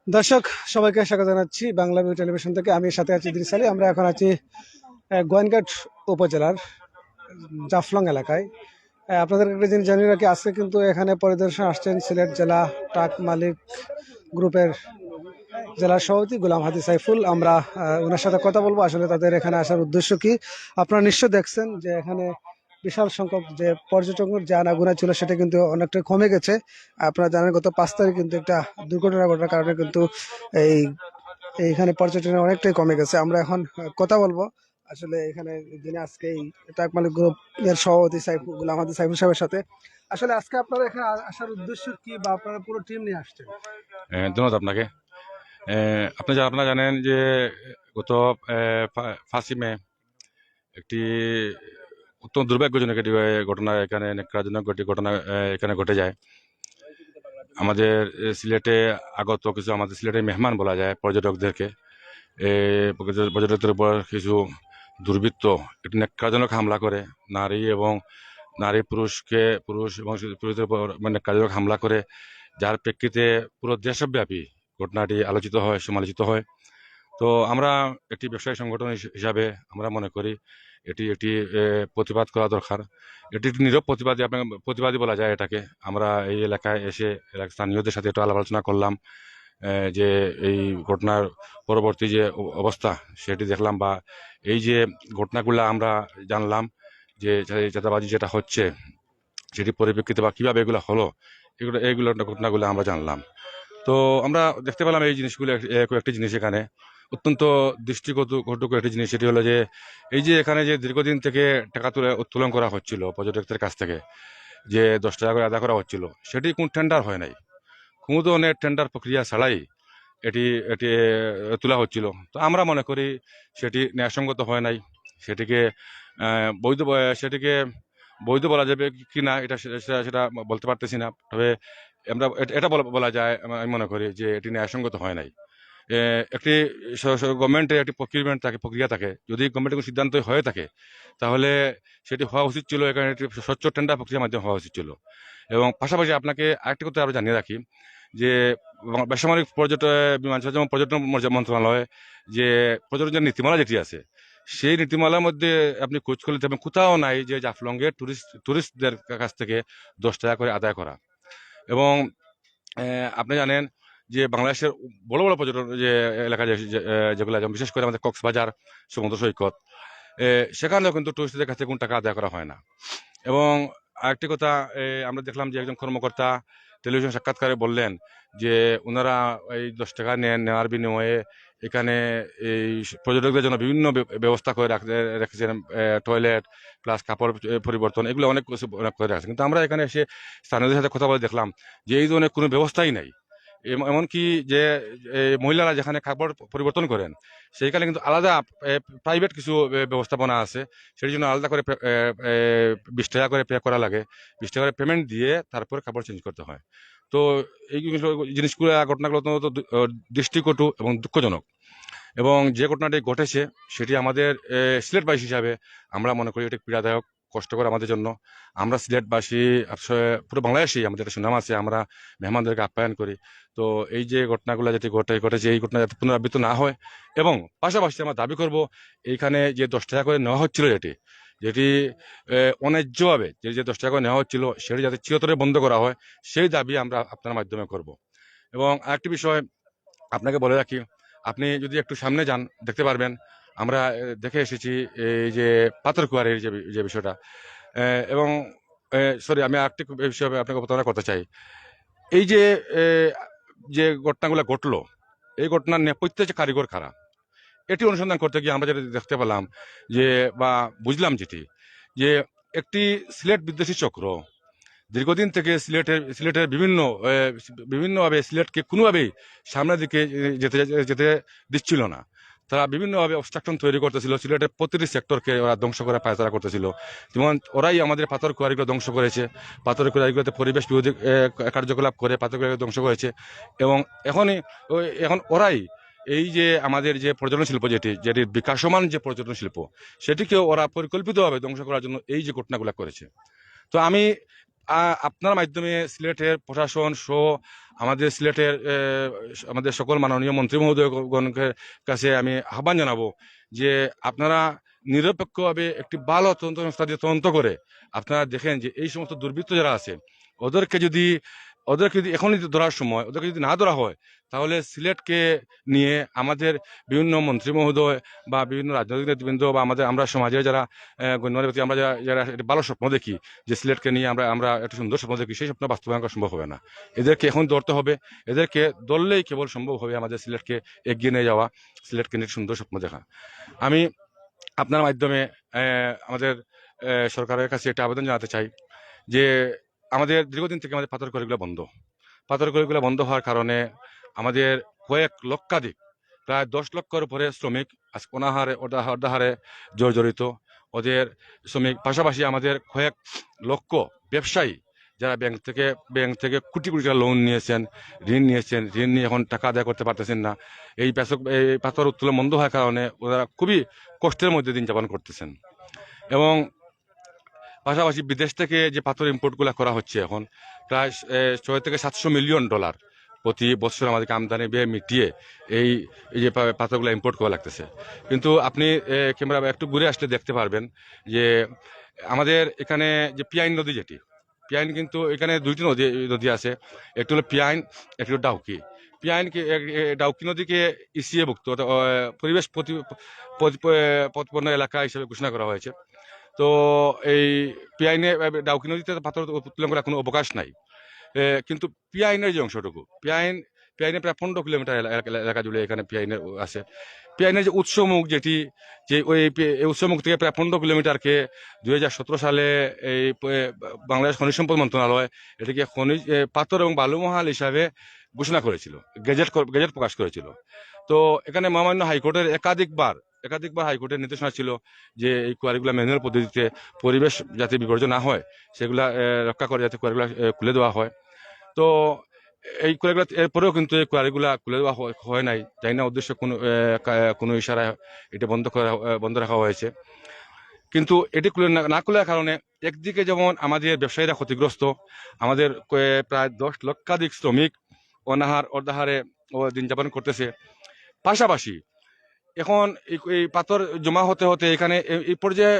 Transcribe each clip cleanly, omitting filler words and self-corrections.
দর্শক সবাইকে স্বাগত জানাচ্ছি বাংলা ভিউ টেলিভিশন থেকে। আমি সাথে আছি ইদ্রিস আলী। আমরা এখন আছি গোয়েনঘাট উপজেলার জাফলং এলাকায়। আপনাদের একটা জিনিস জানিয়ে রাখি, আজকে কিন্তু এখানে পরিদর্শন আসছেন সিলেট জেলা ট্রাক মালিক গ্রুপের জেলা সভাপতি গোলাম হাদি সাইফুল। আমরা ওনার সাথে কথা বলবো, আসলে তাদের এখানে আসার উদ্দেশ্য কি। আপনারা নিশ্চয় দেখছেন যে এখানে বিশাল সংখ্যক যে পর্যটকের যে আনাগোনা ছিল সেটা কিন্তু অনেকটা কমে গেছে। আপনারা জানেন গত 5 তারিখ কিন্তু একটা দুর্ঘটনা ঘটার কারণে কিন্তু এই এইখানে পর্যটনের অনেকটাই কমে গেছে। আমরা এখন কথা বলবো আসলে এখানে যিনি আজকে এই ট্রাক মালিক গ্রুপ এর সভাপতি সাইফুল গোলাম হাদি সাইফুল সাহেবের সাথে। আসলে আজকে আপনারা এখানে আসার উদ্দেশ্য কি, বা আপনারা পুরো টিম নিয়ে আসছেন? ধন্যবাদ আপনাকে। আপনারা জানেন যে গত 5ই মে একটি অত্যন্ত দুর্ভাগ্যজনক একটি ঘটনা এখানে নেকড়াজনক একটি ঘটনা এখানে ঘটে যায়। আমাদের সিলেটে আগত কিছু আমাদের সিলেটের মেহমান বলা যায় পর্যটকদেরকে, পর্যটকদের উপর কিছু দুর্বৃত্ত একটি নেকড়াজনক হামলা করে পুরুষ এবং পুরুষদের উপর নেকড়াজনক হামলা করে, যার প্রেক্ষিতে পুরো দেশব্যাপী ঘটনাটি আলোচিত হয়, সমালোচিত হয়। তো আমরা একটি ব্যবসায়ী সংগঠন হিসাবে আমরা মনে করি এটি একটি প্রতিবাদ করা দরকার। এটি একটি নীরব প্রতিবাদী বলা যায় এটাকে। আমরা এই এলাকায় এসে স্থানীয়দের সাথে একটু আলাপ আলোচনা করলাম, যে এই ঘটনার পরবর্তী যে অবস্থা সেটি দেখলাম, বা এই যে ঘটনাগুলো আমরা জানলাম যে চাঁদাবাজি যেটা হচ্ছে সেটি পরিপ্রেক্ষিতে বা কিভাবে এগুলো হলো, এইগুলো ঘটনাগুলো আমরা জানলাম। তো আমরা দেখতে পেলাম এই জিনিসগুলো কয়েকটি জিনিস এখানে অত্যন্ত দৃষ্টিকটু একটি জিনিস। সেটি হলো যে এই যে এখানে যে দীর্ঘদিন থেকে টাকা উত্তোলন করা হচ্ছিল পর্যটকদের কাছ থেকে, যে 10 টাকা করে আদায় করা হচ্ছিল, সেটি কোন টেন্ডার হয় নাই, কোনো ধরনের টেন্ডার প্রক্রিয়া ছাড়াই এটি এটি তোলা হচ্ছিল। তো আমরা মনে করি সেটি ন্যায়সঙ্গত হয় নাই। সেটিকে সেটিকে বৈধ বলা যাবে কি না এটা সেটা সেটা বলতে পারতেছি না, তবে আমরা এটা বলা যায়। আমি মনে করি যে এটি ন্যায়সঙ্গত হয় নাই। একটি গভর্নমেন্টের একটি প্রক্রিয়া থাকে, যদি গভর্নমেন্টের কোনো সিদ্ধান্ত হয়ে থাকে তাহলে সেটি হওয়া উচিত ছিল, এখানে একটি স্বচ্ছ টেন্ডার প্রক্রিয়ার মাধ্যমে হওয়া উচিত ছিল। এবং পাশাপাশি আপনাকে আরেকটি কথা আরো জানিয়ে রাখি যে বেসামরিক বিমান চলাচল এবং পর্যটন মন্ত্রণালয় যে পর্যটনের নীতিমালা যেটি আছে, সেই নীতিমালার মধ্যে আপনি খোঁজ করলে দেখবেন কোথাও নাই যে জাফলংয়ে টুরিস্টদের কাছ থেকে 10 টাকা করে আদায় করা। এবং আপনি জানেন যে বাংলাদেশের বড় বড় পর্যটন যে এলাকা যেগুলো, যেমন বিশেষ করে আমাদের কক্সবাজার সমুদ্র সৈকত, সেখানেও কিন্তু টুরিস্টদের কাছে কোনো টাকা আদায় করা হয় না। এবং আরেকটি কথা, আমরা দেখলাম যে একজন কর্মকর্তা টেলিভিশন সাক্ষাৎকারে বললেন যে ওনারা এই 10 টাকা নেওয়ার বিনিময়ে এখানে এই পর্যটকদের জন্য বিভিন্ন ব্যবস্থা করে রেখেছেন, টয়লেট প্লাস কাপড় পরিবর্তন, এগুলো অনেক কিছু করে রাখছে। কিন্তু আমরা এখানে এসে স্থানীয়দের সাথে কথা বলে দেখলাম যে এই ধরনের কোনো ব্যবস্থাই নাই। এমনকি যে মহিলারা যেখানে কাপড় পরিবর্তন করেন সেইখানে কিন্তু আলাদা প্রাইভেট কিছু ব্যবস্থাপনা আছে, সেই জন্য আলাদা করে 20 টাকা করে পে করা লাগে। 20 টাকা করে পেমেন্ট দিয়ে তারপরে কাপড় চেঞ্জ করতে হয়। তো এই জিনিসগুলো, ঘটনাগুলো অত্যন্ত দৃষ্টিকটু এবং দুঃখজনক। এবং যে ঘটনাটি ঘটেছে সেটি আমাদের সিলেটবাসী হিসাবে আমরা মনে করি এটি পীড়াদায়ক, কষ্টকর আমাদের জন্য। আমরা সিলেটবাসী আসলে পুরো বাংলাদেশে আমাদের একটা সুনাম আছে, আমরা মেহমানদেরকে আপ্যায়ন করি। তো এই যে ঘটনাগুলো যেটি ঘটেছে এই ঘটনা যাতে পুনরাবৃত্ত না হয়, এবং পাশাপাশি আমরা দাবি করব এইখানে যে 10 টাকা করে নেওয়া হচ্ছিল যেটি যেটি অন্যায্যভাবে যে 10 টাকা করে নেওয়া হচ্ছিল সেটি যাতে চিরতরে বন্ধ করা হয়, সেই দাবি আমরা আপনার মাধ্যমে করব। এবং আরেকটি বিষয় আপনাকে বলে রাখি, আপনি যদি একটু সামনে যান দেখতে পারবেন আমরা দেখে এসেছি এই যে পাথরকুয়ারির যে বিষয়টা। এবং সরি, আমি আরেকটি বিষয়ে আপনাকে প্রতারণা করতে চাই। এই যে যে ঘটনাগুলো ঘটলো, এই ঘটনার নেপথ্যে যে কারিগর কারা, এটি অনুসন্ধান করতে গিয়ে আমরা যেটা দেখতে পেলাম যে, বা বুঝলাম যেটি, যে একটি সিলেট বিদ্বেষী চক্র দীর্ঘদিন থেকে সিলেটের বিভিন্নভাবে সিলেটকে কোনোভাবেই সামনের দিকে যেতে যেতে দিচ্ছিল না। তারা বিভিন্নভাবে অবস্ট্রাকশন তৈরি করতেছিল, সিলেটের প্রতিটি সেক্টরকে ওরা ধ্বংস করে পায়তারা করতেছিল। যেমন ওরাই আমাদের পাথর কোয়ারিগুলো ধ্বংস করেছে, পাথর কোয়ারিগুলোতে পরিবেশ বিরোধী কার্যকলাপ করে পাথর কোয়ারি ধ্বংস করেছে। এবং এখন ওরাই এই যে আমাদের যে পর্যটন শিল্প যেটির বিকাশমান যে পর্যটন শিল্প, সেটিকেও ওরা পরিকল্পিতভাবে ধ্বংস করার জন্য এই যে ঘটনাগুলো করেছে। তো আমি আপনার মাধ্যমে সিলেটের প্রশাসন সহ আমাদের সিলেটের আমাদের সকল মাননীয় মন্ত্রী মহোদয়গণের কাছে আমি আহ্বান জানাবো যে আপনারা নিরপেক্ষভাবে একটি ভালো তদন্ত সংস্থা দিয়ে তদন্ত করে আপনারা দেখেন যে এই সমস্ত দুর্বৃত্ত যারা আছে ওদেরকে যদি ওদেরকে যদি এখনই ধরার সময় ওদেরকে যদি না ধরা হয় তাহলে সিলেটকে নিয়ে আমাদের বিভিন্ন মন্ত্রী মহোদয় বা বিভিন্ন রাজনৈতিক নেতৃবৃন্দ বা আমরা সমাজের যারা গণ্যমান্য ব্যক্তি আমরা যারা একটা ভালো স্বপ্ন দেখি যে সিলেটকে নিয়ে আমরা আমরা একটা সুন্দর স্বপ্ন দেখি সেই স্বপ্ন বাস্তবায়ন করা সম্ভব হবে না। এদেরকে এখন ধরতে হবে, এদেরকে ধরলেই কেবল সম্ভব হবে আমাদের সিলেটকে এগিয়ে নিয়ে যাওয়া, সিলেটকে নিয়ে সুন্দর স্বপ্ন দেখা। আমি আপনার মাধ্যমে আমাদের সরকারের কাছে একটা আবেদন জানাতে চাই যে আমাদের দীর্ঘদিন থেকে আমাদের পাথর কোয়ারিগুলো বন্ধ। পাথর কোয়ারিগুলো বন্ধ হওয়ার কারণে আমাদের কয়েক লক্ষাধিক প্রায় 10 লক্ষের উপরে শ্রমিক আজ অনাহারে অর্ধাহারে জর্জরিত। ওদের শ্রমিক পাশাপাশি আমাদের কয়েক লক্ষ ব্যবসায়ী যারা ব্যাংক থেকে কোটি কোটি টাকা লোন নিয়েছেন, ঋণ নিয়েছেন, ঋণ নিয়ে এখন টাকা আদায় করতে পারতেছেন না। এই পাথর উত্তোলন বন্ধ হওয়ার কারণে ওরা খুবই কষ্টের মধ্যে দিন যাপন করতেছেন। এবং পাশাপাশি বিদেশ থেকে যে পাথর ইম্পোর্টগুলো করা হচ্ছে এখন প্রায় 6 থেকে 700 মিলিয়ন ডলার প্রতি বছর আমাদেরকে আমদানি ব্যয় মিটিয়ে এই এই যে পাথরগুলো ইম্পোর্ট করা লাগতেছে। কিন্তু আপনি ক্যামেরা একটু ঘুরে আসলে দেখতে পারবেন যে আমাদের এখানে যে পিয়াইন নদী যেটি পিয়াইন কিন্তু এখানে দুইটি নদী আছে, একটি হলো পিয়াইন, একটি হলো ডাউকি। পিয়াইনকে ডাউকি নদীকে ইসিএভুক্ত পরিবেশ প্রতিপন্ন এলাকা হিসেবে ঘোষণা করা হয়েছে। তো এই পিআইনে ডাউকি নদীতে পাথর উত্তোলন করার কোনো অবকাশ নাই। কিন্তু পিআইনের যে অংশটুকু পিআইনে প্রায় 15 কিলোমিটার এলাকা জুড়ে এখানে পিআইনের আছে। পিআইনের যে উৎসমুখ যেটি যে এই উৎসমুখ থেকে প্রায় 15 কিলোমিটারকে 2017 সালে এই বাংলাদেশ খনিজ সম্পদ মন্ত্রণালয় এটিকে খনিজ পাথর এবং বালুমহাল হিসাবে ঘোষণা করেছিল, গেজেট প্রকাশ করেছিল। তো এখানে মহামান্য হাইকোর্টের একাধিকবার হাইকোর্টের নির্দেশনা ছিল যে এই কোয়ারিগুলা ম্যানুয়াল পদ্ধতিতে পরিবেশ যাতে বিপর্যয় না হয় সেগুলা রক্ষা করে যাতে কোয়ারিগুলা খুলে দেওয়া হয়। তো এই কোয়ারিগুলা এরপরেও কিন্তু এই কোয়ারিগুলা খুলে দেওয়া হয় নাই, যাই না উদ্দেশ্য কোনো ইশারায় এটা বন্ধ রাখা হয়েছে। কিন্তু এটি না খোলার কারণে একদিকে যেমন আমাদের ব্যবসায়ীরা ক্ষতিগ্রস্ত, আমাদের প্রায় 10 লক্ষাধিক শ্রমিক অর্ধাহারে দিন যাপন করতেছে। পাশাপাশি এখন এই পাথর জমা হতে হতে এখানে এই পর্যায়ে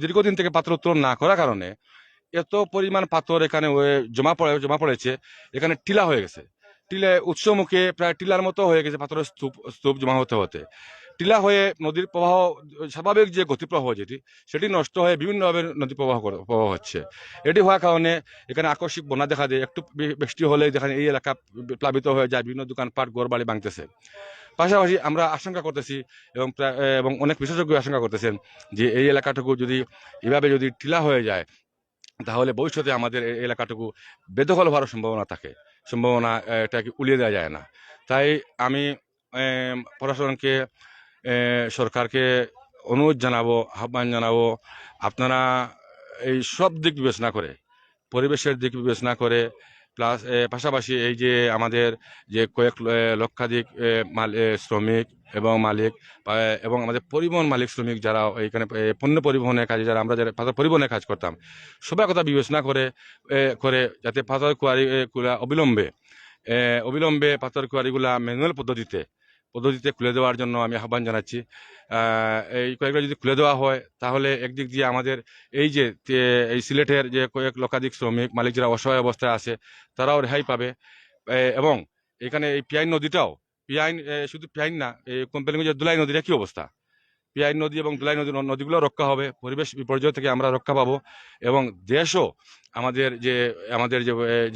দীর্ঘদিন থেকে পাথর উত্তোলন না করার কারণে এত পরিমাণ পাথর এখানে জমা পড়েছে, এখানে টিলা হয়ে গেছে। উৎসমুখে প্রায় টিলার মতো হয়ে গেছে পাথরের স্তূপ জমা হতে হতে। টিলা হয়ে নদীর প্রবাহ, স্বাভাবিক যে গতিপ্রবাহ সেটি নষ্ট হয়ে বিভিন্নভাবে নদী প্রবাহ হচ্ছে। এটি হওয়ার কারণে এখানে আকস্মিক বন্যা দেখা দেয়, একটু বৃষ্টি হলে যেখানে এই এলাকা প্লাবিত হয়ে যায়, বিভিন্ন দোকানপাট ঘরবাড়ি ভাঙতেছে। পাশাপাশি আমরা আশঙ্কা করতেছি এবং অনেক বিশেষজ্ঞ আশঙ্কা করতেছেন যে এই এলাকাটুকু এভাবে যদি টিলা হয়ে যায় তাহলে ভবিষ্যতে আমাদের এই এলাকাটুকু বেদখল হওয়ার সম্ভাবনা এটাকে উলিয়ে দেওয়া যায় না। তাই আমি প্রশাসনকে, সরকারকে অনুরোধ জানাবো, আহ্বান জানাবো, আপনারা এই সব দিক বিবেচনা করে, পরিবেশের দিক বিবেচনা করে, প্লাস পাশাপাশি এই যে আমাদের যে কয়েক লক্ষাধিক শ্রমিক এবং মালিক এবং আমাদের পরিবহন মালিক শ্রমিক যারা এখানে পণ্য পরিবহনের কাজে আমরা যারা পাথর পরিবহনের কাজ করতাম, সবার কথা বিবেচনা করে যাতে পাথর কোয়ারিগুলা অবিলম্বে পাথর কোয়ারিগুলা ম্যানুয়াল পদ্ধতিতে খুলে দেওয়ার জন্য আমি আহ্বান জানাচ্ছি। এই কয়েকটা যদি খুলে দেওয়া হয় তাহলে একদিক দিয়ে আমাদের এই যে এই সিলেটের যে কয়েক লক্ষাধিক শ্রমিক মালিক যারা অসহায় অবস্থায় আছে তারাও রেহাই পাবে। এবং এখানে এই পিয়াইন শুধু পিয়াইন না, এই কোম্পানিগঞ্জের দুলাই নদীর একই অবস্থা। পিয়াইন নদী এবং দুলাই নদীগুলো রক্ষা হবে, পরিবেশ বিপর্যয় থেকে আমরা রক্ষা পাবো এবং দেশও আমাদের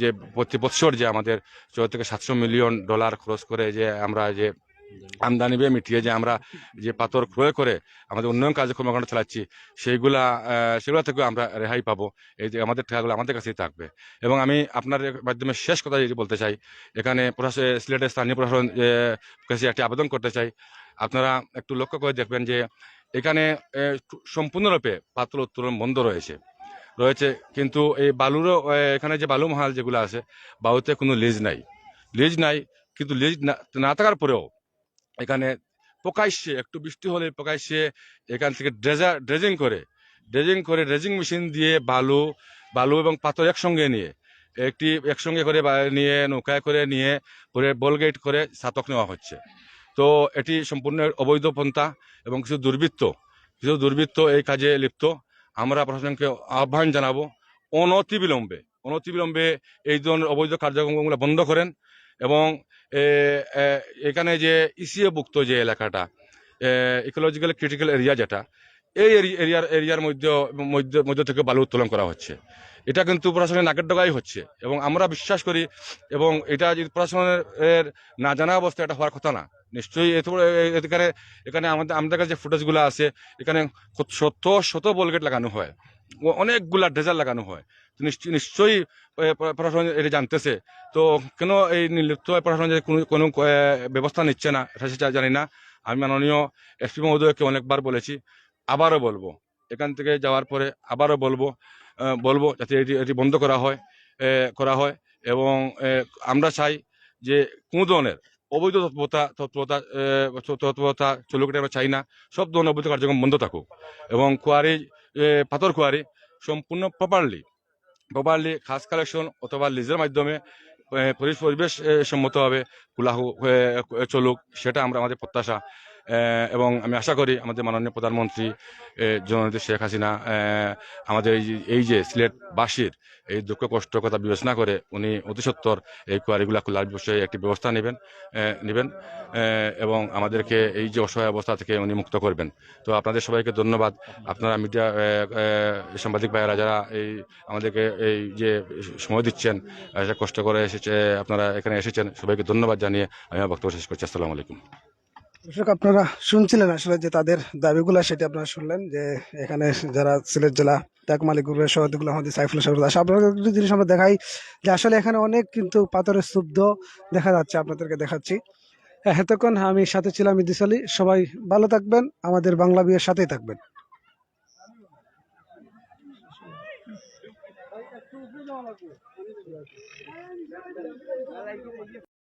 যে প্রতি বৎসর যে আমাদের 6 থেকে 700 মিলিয়ন ডলার খরচ করে যে আমরা যে আমদানি ব্যয় মিটিয়ে যে আমরা যে পাথর ক্রয় করে আমাদের উন্নয়ন কার্যক্রম চালাচ্ছি সেগুলা থেকে আমরা রেহাই পাবো। এই যে আমাদের টাকাগুলো আমাদের কাছেই থাকবে। এবং আমি আপনার মাধ্যমে শেষ কথা যেটি বলতে চাই, এখানে সিলেটের স্থানীয় প্রশাসন কাছে একটি আবেদন করতে চাই, আপনারা একটু লক্ষ্য করে দেখবেন যে এখানে সম্পূর্ণরূপে পাথর উত্তোলন বন্ধ রয়েছে কিন্তু এই বালুরও এখানে যে বালু মহাল যেগুলো আছে বালুতে কোনো লিজ নাই। কিন্তু লিজ না থাকার পরেও এখানে প্রকাশ্যে একটু বৃষ্টি হলে এখান থেকে ড্রেজিং মেশিন দিয়ে বালু বালু এবং পাথর একসঙ্গে নিয়ে একসঙ্গে করে নিয়ে নৌকায় করে নিয়ে পরে বলগেট করে ছাতক নেওয়া হচ্ছে। তো এটি সম্পূর্ণ অবৈধ পন্থা এবং কিছু দুর্বৃত্ত এই কাজে লিপ্ত। আমরা প্রশাসনকে আহ্বান জানাবো অনতিবিলম্বে এই ধরনের অবৈধ কার্যক্রমগুলো বন্ধ করেন এবং এখানে যে ইসিএ ভুক্ত যে এলাকাটা ইকোলজিক্যাল ক্রিটিক্যাল এরিয়া যেটা এই এরিয়ার মধ্যে থেকে বালু উত্তোলন করা হচ্ছে। এটা কিন্তু প্রশাসনের নাকের ডগাই হচ্ছে এবং আমরা বিশ্বাস করি এবং এটা যদি প্রশাসনের না জানা অবস্থায় এটা হওয়ার কথা না। নিশ্চয়ই এখানে আমাদের কাছে যে ফুটেজগুলো আছে, এখানে শত বলগেট লাগানো হয়, অনেকগুলা ড্রেজার লাগানো হয়। নিশ্চয়ই প্রশাসন এটা জানতেছে। তো কেন এই নির্লিপ্ত প্রশাসন যে কোনো ব্যবস্থা নিচ্ছে না সেটা জানি না। আমি মাননীয় এসপি মহোদয়কে অনেকবার বলেছি, আবারও বলবো, এখান থেকে যাওয়ার পরে আবারও বলবো যাতে এটি বন্ধ করা হয় এবং আমরা চাই যে কোনো ধরনের অবৈধ তৎপরতা চলুক, আমরা চাই না। সব ধরনের অবৈধ কার্যক্রম বন্ধ থাকুক এবং পাথর কোয়ারি সম্পূর্ণ প্রপারলি খাস কালেকশন অথবা লিজের মাধ্যমে পরিবেশ সম্মতভাবে খোলা চলুক, সেটা আমাদের প্রত্যাশা। এবং আমি আশা করি আমাদের মাননীয় প্রধানমন্ত্রী জননেত্রী শেখ হাসিনা আমাদের এই যে সিলেটবাসীর এই দুঃখ কষ্ট কথা বিবেচনা করে উনি অতি সত্বর এই কোয়ারিগুলা খোলার বিষয়ে একটি ব্যবস্থা নেবেন এবং আমাদেরকে এই যে অসহায় অবস্থা থেকে উনি মুক্ত করবেন। তো আপনাদের সবাইকে ধন্যবাদ। আপনারা মিডিয়া সাংবাদিক ভাইয়েরা যারা আমাদেরকে এই যে সময় দিচ্ছেন, কষ্ট করে আপনারা এখানে এসেছেন, সবাইকে ধন্যবাদ জানিয়ে আমি আমার বক্তব্য শেষ করছি। আসসালামু আলাইকুম। দর্শক, আপনারা শুনছিলেন আসলে যে তাদের দাবিগুলো, সেটা আপনারা শুনলেন যে এখানে যারা সিলেট জেলা ডাক মালিক গ্রুপের সভাপতিগুলো আমাদের সাইফুল সাহেব, আপনাদের একটু জিনিস আমরা দেখাই যে আসলে এখানে অনেক কিন্তু পাথরের স্তূপ দেখা যাচ্ছে, আপনাদেরকে দেখাচ্ছি। এতক্ষণ আমি সাথে ছিলাম ইদ্রিস আলী। সবাই ভালো থাকবেন, আমাদের বাংলা বিয়ের সাথেই থাকবেন।